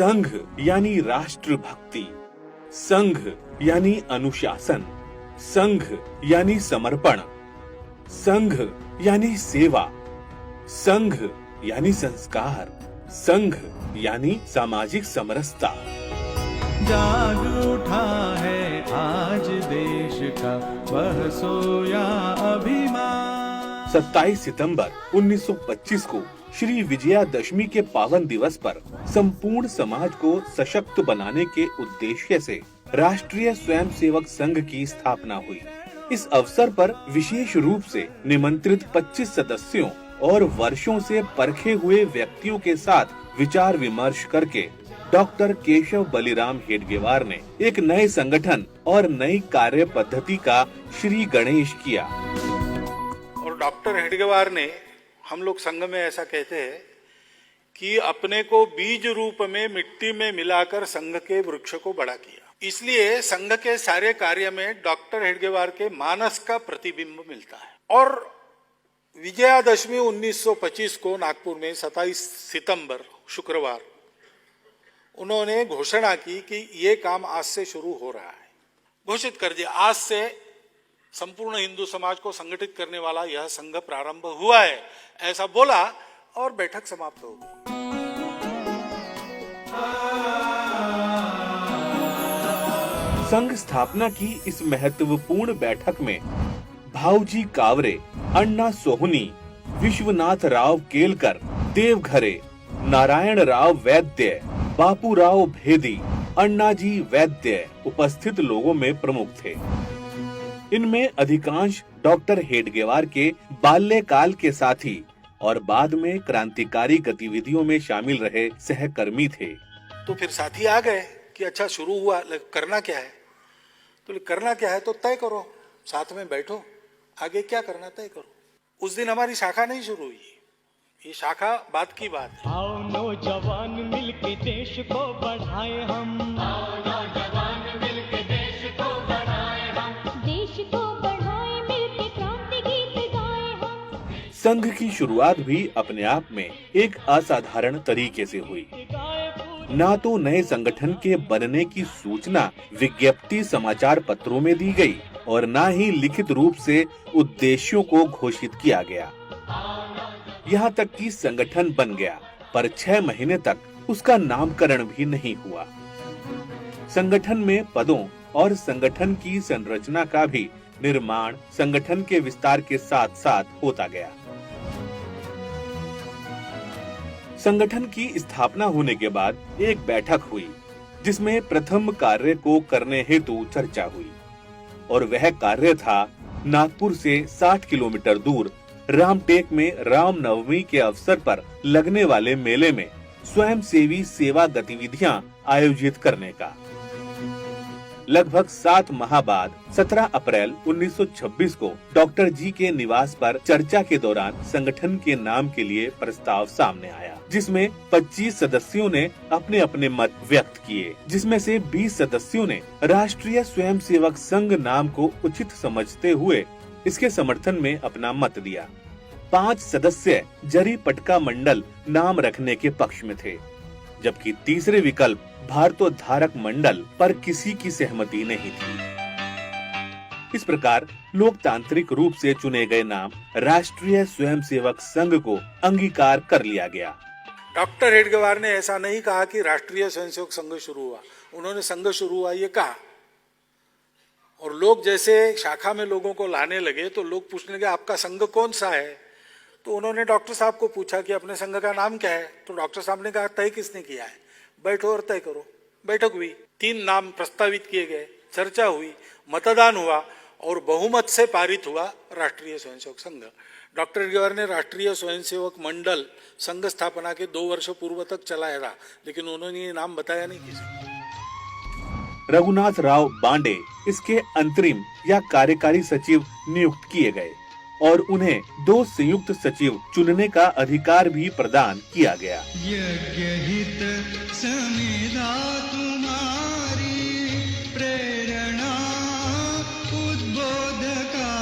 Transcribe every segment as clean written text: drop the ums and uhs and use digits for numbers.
संघ यानी राष्ट्र भक्ति, संघ यानी अनुशासन, संघ यानी समर्पण, संघ यानी सेवा, संघ यानी संस्कार, संघ यानी सामाजिक समरसता। जाग उठा है आज देश का वह सोया अभिमान। 27 सितंबर 1925 को श्री विजयादशमी के पावन दिवस पर संपूर्ण समाज को सशक्त बनाने के उद्देश्य से राष्ट्रीय स्वयंसेवक संघ की स्थापना हुई। इस अवसर पर विशेष रूप से निमंत्रित 25 सदस्यों और वर्षों से परखे हुए व्यक्तियों के साथ विचार विमर्श करके डॉक्टर केशव बलिराम हेडगेवार ने एक नए संगठन और नई कार्य पद्धति का श्री गणेश किया। और डॉक्टर हेडगेवार ने, हम लोग संघ में ऐसा कहते हैं कि अपने को बीज रूप में मिट्टी में मिलाकर संघ के वृक्ष को बड़ा किया। इसलिए संघ के सारे कार्य में डॉक्टर हेडगेवार के मानस का प्रतिबिंब मिलता है। और विजयादशमी 1925 को नागपुर में 27 सितंबर शुक्रवार उन्होंने घोषणा की कि ये काम आज से शुरू हो रहा है। घोषित कर दिया, आज से संपूर्ण हिंदू समाज को संगठित करने वाला यह संघ प्रारंभ हुआ है, ऐसा बोला और बैठक समाप्त हो गई। संघ स्थापना की इस महत्वपूर्ण बैठक में भाऊजी कावरे, अण्णा सोहनी, विश्वनाथ राव केलकर, देवघरे, नारायण राव वैद्य, बापूराव भेदी, अण्णाजी वैद्य उपस्थित लोगों में प्रमुख थे। इनमें अधिकांश डॉक्टर हेडगेवार के बाल्यकाल के साथी और बाद में क्रांतिकारी गतिविधियों में शामिल रहे सहकर्मी थे। तो फिर साथी आ गए कि अच्छा शुरू हुआ, करना क्या है? तो करना क्या है तो तय करो, साथ में बैठो, आगे क्या करना तय करो। उस दिन हमारी शाखा नहीं शुरू हुई, ये शाखा बात की बात है। आओ नौजवान मिलके देश को बढ़ाए हम, आओ नौजवान मिलके देश को बढ़ाए हम, देश को बढ़ाए मिलके क्रांति गीत गाए हम। संघ की शुरुआत भी अपने आप में एक असाधारण तरीके से हुई। ना तो नए संगठन के बनने की सूचना विज्ञप्ति समाचार पत्रों में दी गई और ना ही लिखित रूप से उद्देश्यों को घोषित किया गया। यहाँ तक कि संगठन बन गया, पर 6 महीने तक उसका नामकरण भी नहीं हुआ। संगठन में पदों और संगठन की संरचना का भी निर्माण संगठन के विस्तार के साथ साथ होता गया। संगठन की स्थापना होने के बाद एक बैठक हुई, जिसमें प्रथम कार्य को करने हेतु चर्चा हुई, और वह कार्य था नागपुर से 60 किलोमीटर दूर रामटेक में रामनवमी के अवसर पर लगने वाले मेले में स्वयंसेवी सेवा गतिविधियां आयोजित करने का। लगभग 7 माह बाद 17 अप्रैल 1926 को डॉक्टर जी के निवास पर चर्चा के दौरान संगठन के नाम के लिए प्रस्ताव सामने आया, जिसमें 25 सदस्यों ने अपने अपने मत व्यक्त किए, जिसमें से 20 सदस्यों ने राष्ट्रीय स्वयंसेवक संघ नाम को उचित समझते हुए इसके समर्थन में अपना मत दिया। 5 सदस्य जरी पटका मंडल नाम रखने के पक्ष में थे, जबकि तीसरे विकल्प भारतोद्धारक मंडल पर किसी की सहमति नहीं थी। इस प्रकार लोकतांत्रिक रूप से चुने गए नाम राष्ट्रीय स्वयंसेवक संघ को अंगीकार कर लिया गया। डॉक्टर हेडगेवार ने ऐसा नहीं कहा कि राष्ट्रीय स्वयंसेवक संघ शुरू हुआ, उन्होंने संघ शुरू हुआ ये कहा। और लोग जैसे शाखा में लोगों को लाने लगे तो लोग पूछने लगे आपका संघ कौन सा है? तो उन्होंने डॉक्टर साहब को पूछा कि अपने संघ का नाम क्या है? तो डॉक्टर साहब ने कहा तय किसने किया है, बैठो और तय करो। बैठक हुई, 3 नाम प्रस्तावित किए गए, चर्चा हुई, मतदान हुआ और बहुमत से पारित हुआ राष्ट्रीय स्वयंसेवक संघ। डॉक्टर हेडगेवार ने राष्ट्रीय स्वयंसेवक मंडल संघ स्थापना के 2 वर्ष पूर्व तक चलाया रहा, लेकिन उन्होंने ये नाम बताया नहीं किसी। रघुनाथ राव बांडे इसके अंतरिम या कार्यकारी सचिव नियुक्त किए गए और उन्हें 2 संयुक्त सचिव चुनने का अधिकार भी प्रदान किया गया। यज्ञ हित समिधा तुम्हारी प्रेरणा उद्बोधकारी,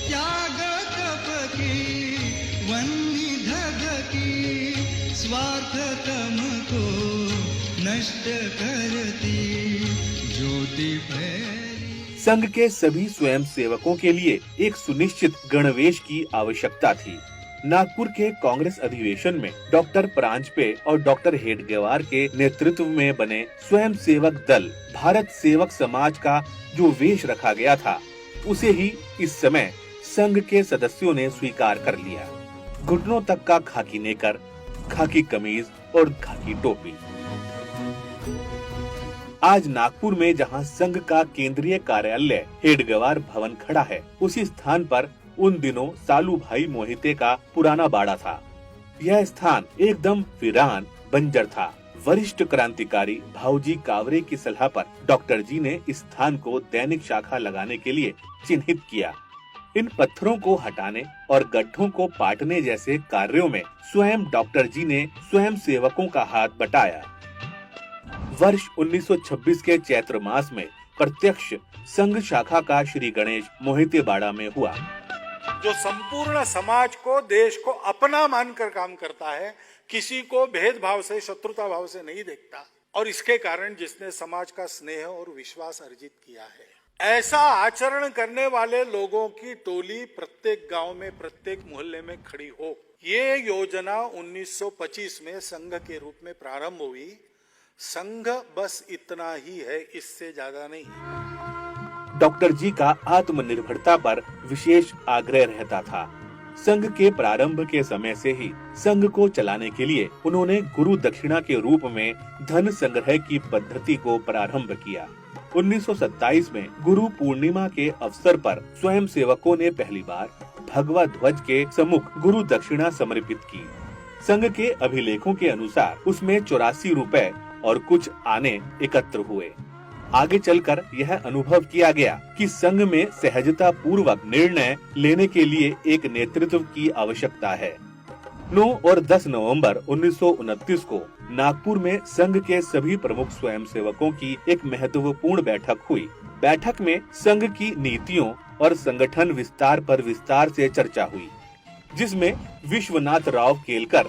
त्याग तप की वन्नी धग की स्वार्थ तम को करती ज्योति फैली। संघ के सभी स्वयं सेवकों के लिए एक सुनिश्चित गणवेश की आवश्यकता थी। नागपुर के कांग्रेस अधिवेशन में डॉक्टर परांजपे और डॉक्टर हेडगेवार के नेतृत्व में बने स्वयं सेवक दल भारत सेवक समाज का जो वेश रखा गया था, उसे ही इस समय संघ के सदस्यों ने स्वीकार कर लिया। घुटनों तक का खाकी नेकर, खाकी कमीज और खाकी टोपी। आज नागपुर में जहां संघ का केंद्रीय कार्यालय हेडगेवार भवन खड़ा है, उसी स्थान पर उन दिनों सालू भाई मोहिते का पुराना बाड़ा था। यह स्थान एकदम वीरान बंजर था। वरिष्ठ क्रांतिकारी भाऊजी कावरे की सलाह पर डॉक्टर जी ने इस स्थान को दैनिक शाखा लगाने के लिए चिन्हित किया। इन पत्थरों को हटाने और गड्ढों को पाटने जैसे कार्यों में स्वयं डॉक्टर जी ने स्वयं सेवकों का हाथ बटाया। वर्ष 1926 के चैत्र मास में प्रत्यक्ष संघ शाखा का श्री गणेश मोहिते बाड़ा में हुआ। जो संपूर्ण समाज को, देश को अपना मानकर काम करता है, किसी को भेदभाव से, शत्रुता भाव से नहीं देखता, और इसके कारण जिसने समाज का स्नेह और विश्वास अर्जित किया है, ऐसा आचरण करने वाले लोगों की टोली प्रत्येक गांव में, प्रत्येक मोहल्ले में खड़ी हो। ये योजना 1925 में संघ के रूप में प्रारंभ हुई। संघ बस इतना ही है, इससे ज्यादा नहीं। डॉक्टर जी का आत्मनिर्भरता पर विशेष आग्रह रहता था। संघ के प्रारंभ के समय से ही संघ को चलाने के लिए उन्होंने गुरु दक्षिणा के रूप में धन संग्रह की पद्धति को प्रारंभ किया। 1927 में गुरु पूर्णिमा के अवसर पर स्वयं सेवकों ने पहली बार भगवा ध्वज के सम्मुख गुरु दक्षिणा समर्पित की। संघ के अभिलेखों के अनुसार उसमें 84 रुपए और कुछ आने एकत्र हुए। आगे चलकर यह अनुभव किया गया कि संघ में सहजता पूर्वक निर्णय लेने के लिए एक नेतृत्व की आवश्यकता है। 9 और 10 नवंबर 1929 को नागपुर में संघ के सभी प्रमुख स्वयंसेवकों की एक महत्वपूर्ण बैठक हुई। बैठक में संघ की नीतियों और संगठन विस्तार पर विस्तार से चर्चा हुई, जिसमें विश्वनाथ राव केलकर,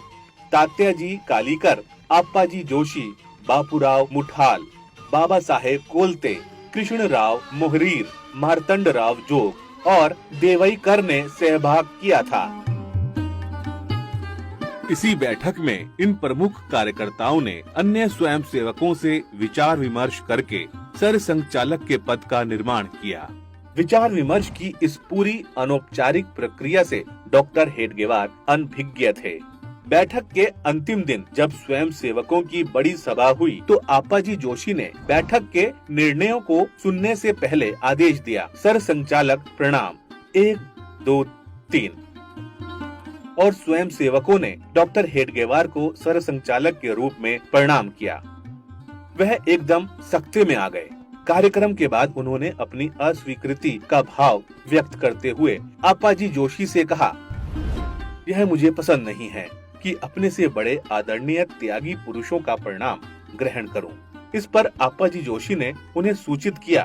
तात्याजी कालीकर, आप्पाजी जोशी, बापूराव मुठाल, बाबा साहेब कोलते, कृष्ण राव मोहरीर, मार्तंड राव जोग और देवईकर ने सहभाग किया था। इसी बैठक में इन प्रमुख कार्यकर्ताओं ने अन्य स्वयंसेवकों से विचार विमर्श करके सर संचालक के पद का निर्माण किया। विचार विमर्श की इस पूरी अनौपचारिक प्रक्रिया से डॉक्टर हेडगेवार अनभिज्ञ थे। बैठक के अंतिम दिन जब स्वयं सेवकों की बड़ी सभा हुई तो आप्पाजी जोशी ने बैठक के निर्णयों को सुनने से पहले आदेश दिया, सर संचालक प्रणाम, 1 2 3। और स्वयं सेवकों ने डॉक्टर हेडगेवार को सर संचालक के रूप में प्रणाम किया। वह एकदम सख्ते में आ गए। कार्यक्रम के बाद उन्होंने अपनी अस्वीकृति का भाव व्यक्त करते हुए आप्पाजी जोशी से कहा, यह मुझे पसंद नहीं है कि अपने से बड़े आदरणीय त्यागी पुरुषों का प्रणाम ग्रहण करूं। इस पर आप्पाजी जोशी ने उन्हें सूचित किया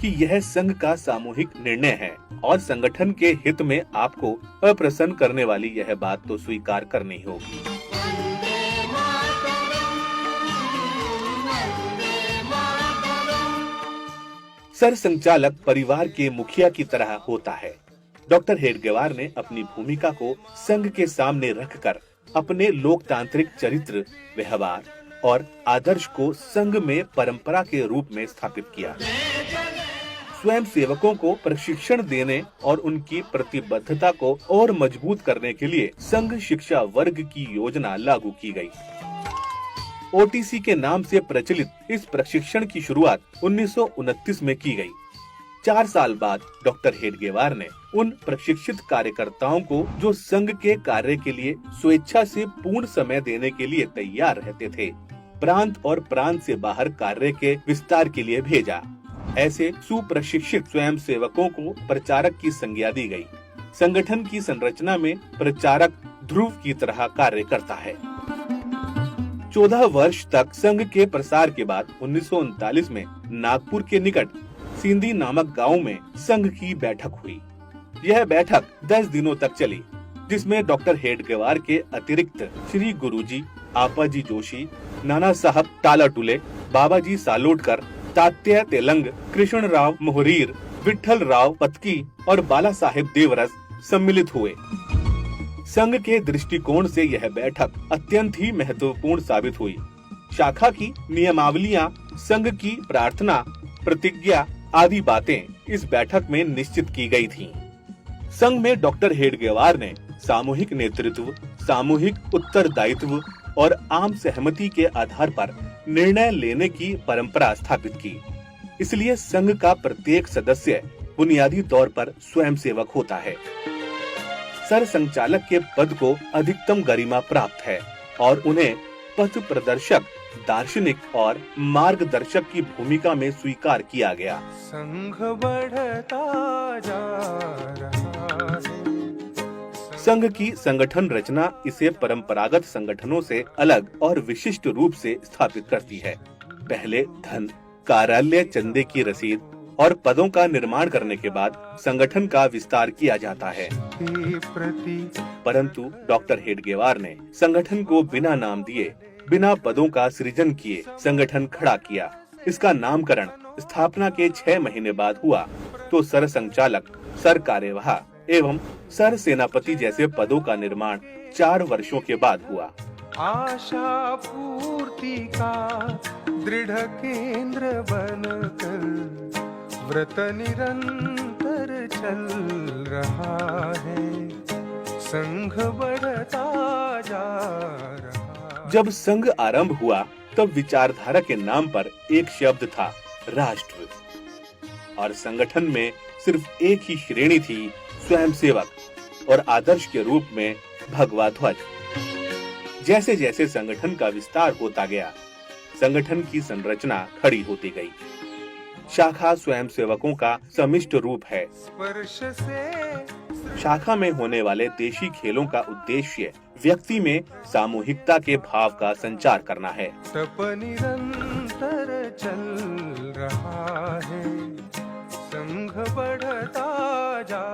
कि यह संघ का सामूहिक निर्णय है और संगठन के हित में आपको अप्रसन्न करने वाली यह बात तो स्वीकार करनी होगी। सर संचालक परिवार के मुखिया की तरह होता है। डॉक्टर हेडगेवार ने अपनी भूमिका को संघ के सामने रखकर अपने लोकतांत्रिक चरित्र, व्यवहार और आदर्श को संघ में परंपरा के रूप में स्थापित किया। स्वयं सेवकों को प्रशिक्षण देने और उनकी प्रतिबद्धता को और मजबूत करने के लिए संघ शिक्षा वर्ग की योजना लागू की गई। ओटीसी के नाम से प्रचलित इस प्रशिक्षण की शुरुआत 1929 में की गई। 4 साल बाद डॉक्टर हेडगेवार ने उन प्रशिक्षित कार्यकर्ताओं को जो संघ के कार्य के लिए स्वेच्छा से पूर्ण समय देने के लिए तैयार रहते थे, प्रांत और प्रांत से बाहर कार्य के विस्तार के लिए भेजा। ऐसे सुप्रशिक्षित स्वयं सेवकों को प्रचारक की संज्ञा दी गई। संगठन की संरचना में प्रचारक ध्रुव की तरह कार्य करता है। 14 वर्ष तक संघ के प्रसार के बाद 1939 में नागपुर के निकट सिंधी नामक गांव में संघ की बैठक हुई। यह बैठक 10 दिनों तक चली, जिसमें डॉक्टर हेडगेवार के अतिरिक्त श्री गुरुजी, आप्पाजी जोशी, नाना साहब टालाटुले, बाबाजी सालोटकर, तात्या तेलंग, कृष्णराव मोहरीर, विठल राव पतकी और बाला साहेब देवरस सम्मिलित हुए। संघ के दृष्टिकोण से यह बैठक अत्यंत ही महत्वपूर्ण साबित हुई। शाखा की नियमावलियां, संघ की प्रार्थना, प्रतिज्ञा आदि बातें इस बैठक में निश्चित की गई थीं। संघ में डॉक्टर हेडगेवार ने सामूहिक नेतृत्व, सामूहिक उत्तरदायित्व और आम सहमति के आधार पर निर्णय लेने की परंपरा स्थापित की। इसलिए संघ का प्रत्येक सदस्य बुनियादी तौर पर स्वयंसेवक होता है। सर संचालक के पद को अधिकतम गरिमा प्राप्त है और उन्हें पथ प्रदर्शक, दार्शनिक और मार्गदर्शक की भूमिका में स्वीकार किया गया। संघ बढ़ता जा रहा है। संघ की संगठन रचना इसे परंपरागत संगठनों से अलग और विशिष्ट रूप से स्थापित करती है। पहले धन, कार्यालय, चंदे की रसीद और पदों का निर्माण करने के बाद संगठन का विस्तार किया जाता है। परंतु डॉक्टर हेडगेवार ने संगठन को बिना नाम दिए, बिना पदों का सृजन किए संगठन खड़ा किया। इसका नामकरण स्थापना के 6 महीने बाद हुआ तो सर संचालक, सर कार्यवाह एवं सर सेनापति जैसे पदों का निर्माण 4 वर्षों के बाद हुआ। आशा पूर्ति का दृढ़ केंद्र बनकर व्रत निरंतर चल रहा है। संघ बढ़ता जा रहा। जब संघ आरंभ हुआ तब विचारधारा के नाम पर एक शब्द था, राष्ट्र, और संगठन में सिर्फ एक ही श्रेणी थी, स्वयंसेवक, और आदर्श के रूप में भगवा ध्वज। जैसे जैसे संगठन का विस्तार होता गया, संगठन की संरचना खड़ी होती गई। शाखा स्वयंसेवकों का समिष्ट रूप है। शाखा में होने वाले देशी खेलों का उद्देश्य व्यक्ति में सामूहिकता के भाव का संचार करना है। तप निरंतर चल रहा है, संघ बढ़ता जा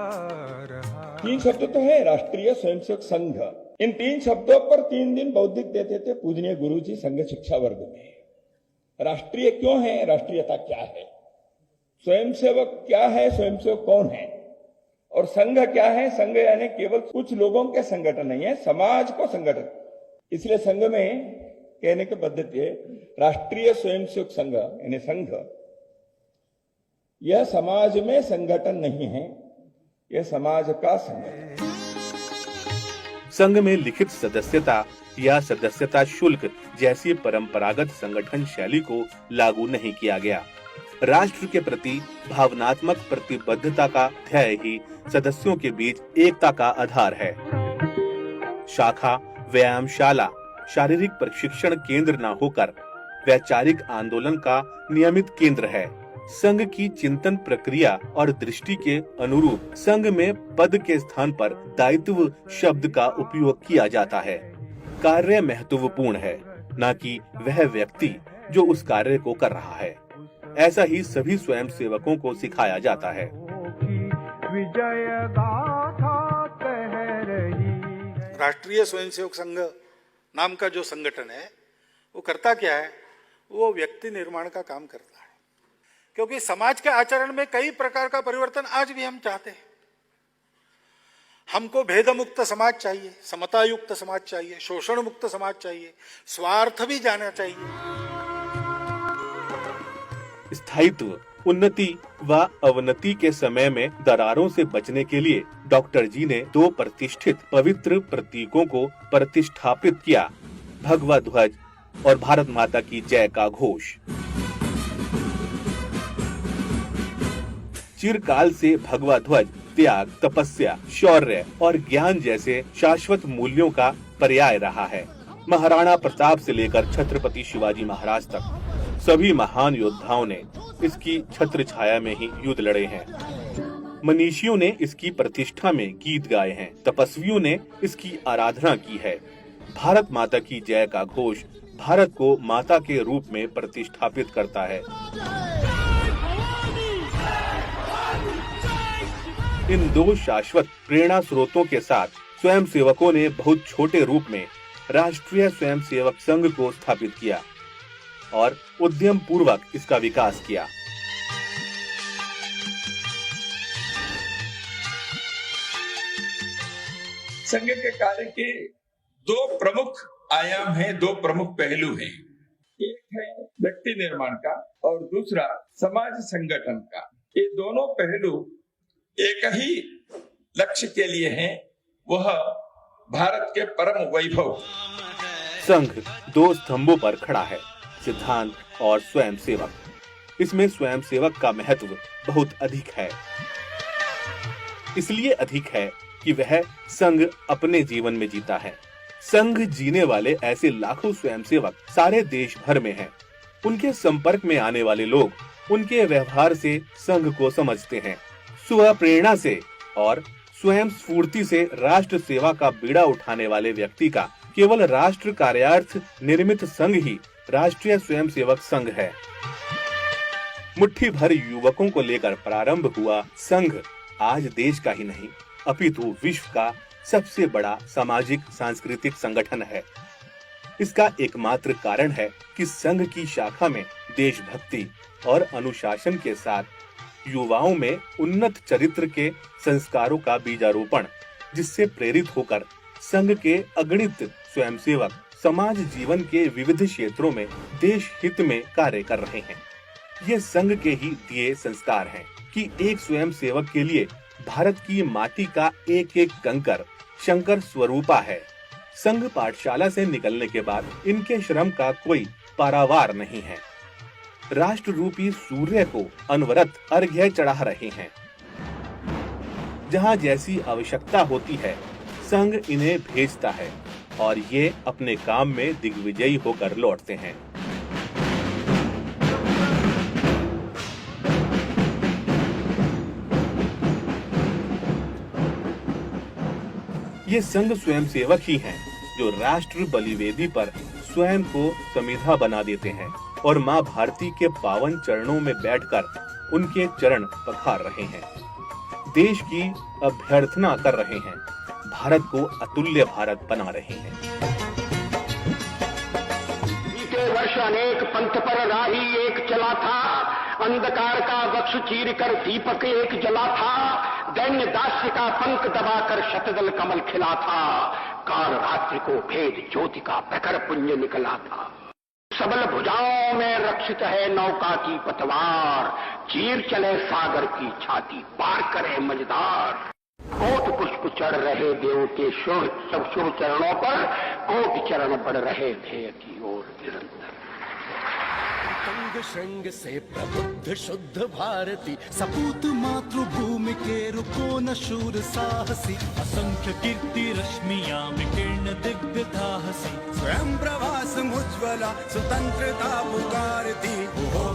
रहा। 3 शब्द तो है, राष्ट्रीय स्वयंसेवक संघ। इन 3 शब्दों पर 3 दिन बौद्धिक देते थे पूजनीय गुरु जी संघ शिक्षा वर्ग में। राष्ट्रीय क्यों है, राष्ट्रीयता क्या है, स्वयंसेवक क्या है, स्वयंसेवक कौन है, और संघ क्या है। संघ यानी केवल कुछ लोगों के संगठन नहीं है, समाज को संगठन। इसलिए संघ में कहने की पद्धति है राष्ट्रीय स्वयंसेवक संघ यानी संघ। यह समाज में संगठन नहीं है, यह समाज का संगठन। संघ में लिखित सदस्यता या सदस्यता शुल्क जैसी परंपरागत संगठन शैली को लागू नहीं किया गया। राष्ट्र के प्रति भावनात्मक प्रतिबद्धता का ध्येय ही सदस्यों के बीच एकता का आधार है। शाखा व्यायामशाला, शारीरिक प्रशिक्षण केंद्र न होकर वैचारिक आंदोलन का नियमित केंद्र है। संघ की चिंतन प्रक्रिया और दृष्टि के अनुरूप संघ में पद के स्थान पर दायित्व शब्द का उपयोग किया जाता है। कार्य महत्वपूर्ण है, न कि वह व्यक्ति जो उस कार्य को कर रहा है। ऐसा ही सभी स्वयंसेवकों को सिखाया जाता है। राष्ट्रीय स्वयंसेवक संघ नाम का जो संगठन है वो करता क्या है, वो व्यक्ति निर्माण का काम करता है। क्योंकि समाज के आचरण में कई प्रकार का परिवर्तन आज भी हम चाहते हैं। हमको भेद मुक्त समाज चाहिए, समता युक्त समाज चाहिए, शोषण मुक्त समाज चाहिए, स्वार्थ भी जाना चाहिए। स्थायित्व, उन्नति व अवनति के समय में दरारों से बचने के लिए डॉक्टर जी ने 2 प्रतिष्ठित पवित्र प्रतीकों को प्रतिष्ठापित किया, भगवा ध्वज और भारत माता की जय का घोष। चिरकाल से भगवा ध्वज त्याग, तपस्या, शौर्य और ज्ञान जैसे शाश्वत मूल्यों का पर्याय रहा है। महाराणा प्रताप से लेकर छत्रपति शिवाजी महाराज तक सभी महान योद्धाओं ने इसकी छत्र छाया में ही युद्ध लड़े हैं। मनीषियों ने इसकी प्रतिष्ठा में गीत गाए हैं, तपस्वियों ने इसकी आराधना की है। भारत माता की जय का घोष भारत को माता के रूप में प्रतिष्ठापित करता है। इन 2 शाश्वत प्रेरणा स्रोतों के साथ स्वयंसेवकों ने बहुत छोटे रूप में राष्ट्रीय स्वयंसेवक संघ को स्थापित किया और उद्यम पूर्वक इसका विकास किया। संघ के कार्य के दो प्रमुख आयाम हैं, दो प्रमुख पहलू हैं। एक है व्यक्ति निर्माण का और दूसरा समाज संगठन का। ये दोनों पहलू एक ही लक्ष्य के लिए हैं, वह भारत के परम वैभव। संघ दो स्तंभों पर खड़ा है, सिद्धांत और स्वयंसेवक। इसमें स्वयंसेवक का महत्व बहुत अधिक है, इसलिए अधिक है कि वह संघ अपने जीवन में जीता है। संघ जीने वाले ऐसे लाखों स्वयंसेवक सारे देश भर में हैं। उनके संपर्क में आने वाले लोग उनके व्यवहार से संघ को समझते हैं। स्व प्रेरणा से और स्वयं स्फूर्ति से राष्ट्र सेवा का बीड़ा उठाने वाले व्यक्ति का केवल राष्ट्र कार्यार्थ निर्मित संघ ही राष्ट्रीय स्वयंसेवक संघ है। मुट्ठी भर युवकों को लेकर प्रारंभ हुआ संघ आज देश का ही नहीं अपितु विश्व का सबसे बड़ा सामाजिक सांस्कृतिक संगठन है। इसका एकमात्र कारण है कि संघ की शाखा में देशभक्ति और अनुशासन के साथ युवाओं में उन्नत चरित्र के संस्कारों का बीजारोपण, जिससे प्रेरित होकर संघ के अगणित स्वयंसेवक समाज जीवन के विविध क्षेत्रों में देश हित में कार्य कर रहे हैं। ये संघ के ही दिए संस्कार हैं कि एक स्वयंसेवक के लिए भारत की माटी का एक एक कंकर शंकर स्वरूपा है। संघ पाठशाला से निकलने के बाद इनके श्रम का कोई पारावार नहीं है। राष्ट्र रूपी सूर्य को अनवरत अर्घ्य चढ़ा रहे हैं। जहां जैसी आवश्यकता होती है संघ इन्हें भेजता है और ये अपने काम में दिग्विजयी होकर लौटते हैं। ये संघ स्वयंसेवक ही हैं जो राष्ट्र बलिवेदी पर स्वयं को समिधा बना देते हैं और मां भारती के पावन चरणों में बैठकर उनके चरण पखार रहे हैं, देश की अभ्यर्थना कर रहे हैं, भारत को अतुल्य भारत बना रहे हैं। बीते वर्ष अनेक पंथ पर राही एक चला था, अंधकार का वक्ष चीर कर दीपक एक जला था, दैन्य दास्य का पंख दबाकर शतदल कमल खिला था, काल रात्रि को भेद ज्योति का प्रखर पुंज निकला था। सबल भुजाओं में रक्षित है नौका की पतवार, चीर चले सागर की छाती, पार करे मझधार। कोट पुष्प चढ़ रहे देव के सब शुभ चरणों पर, कोट चरण बढ़ रहे ध्येय की ओर निरंतर। अंग श्रृंग से प्रबुद्ध शुद्ध भारती, सपूत मातृभूमि के रुको न शूर साहसी, असंख्य कीर्ति रश्मियां विकीर्ण दिव्य साहसी, स्वयं प्रभास मुज्ज्वला स्वतंत्रता पुकारती। हो